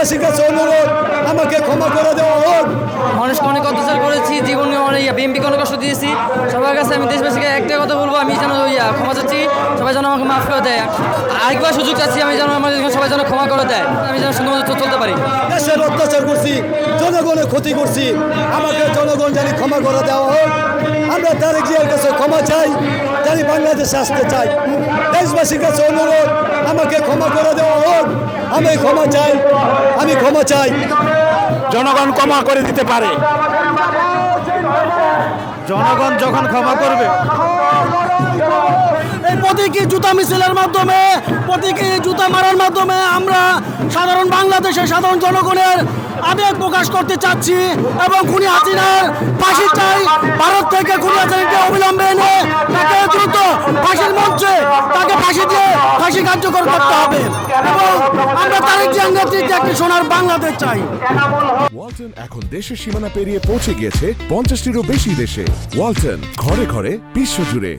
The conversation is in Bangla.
দেশবাসীর কাছে অনুরোধ, আমাকে ক্ষমা করে দেওয়া হোক। মানুষকে অনেক অত্যাচার করেছি, জীবনে অনেক বিএমপিকে অনেক কষ্ট দিয়েছি। সবার কাছে আমি দেশবাসীকে একটা কথা বলবো, আমি যেন ক্ষমা চাচ্ছি, সবাই যেন আমাকে মাফ করে দেয়। আরেকবার সুযোগ চাচ্ছি, আমি যেন আমাদের সবাই যেন ক্ষমা করে দেয়, আমি যেন সুন্দর চলতে পারি। দেশের অত্যাচার করছি, জনগণের ক্ষতি করছি, আমাকে জনগণ জানি ক্ষমা করে দেওয়া হোক। আমরা তারেক জিয়ার কাছে ক্ষমা চাই, জানি বাংলাদেশে আসতে চাই। দেশবাসীর কাছে অনুরোধ, আমাকে ক্ষমা করে দেওয়া হোক। আমি ক্ষমা চাই, আমি ক্ষমা চাই। জনগণ ক্ষমা করে দিতে পারে। জনগণ যখন ক্ষমা করবে, এই প্রতীকী জুতা মিছিলের মাধ্যমে, প্রতীকী জুতা মারার মাধ্যমে আমরা সাধারণ বাংলাদেশের সাধারণ জনগণের আবেগ প্রকাশ করতে চাচ্ছি এবং খুনি হাসিনার ফাঁসি চাই। ভারত থেকে খুনি হাসিনাকে অবিলম্বে এনে তাকে দ্রুত ফাঁসির মঞ্চে তাকে ফাঁসি দিয়ে ফাঁসি কার্যকর করতে হবে এবং আমরা তারেক জিয়ার নেতৃত্বে একটি সোনার বাংলাদেশ চাই। ওয়ালটন এখন দেশের সীমানা পেরিয়ে পৌঁছে গিয়েছে 50টিরও বেশি দেশে। ওয়ালটন, ঘরে ঘরে বিশ্বজুড়ে।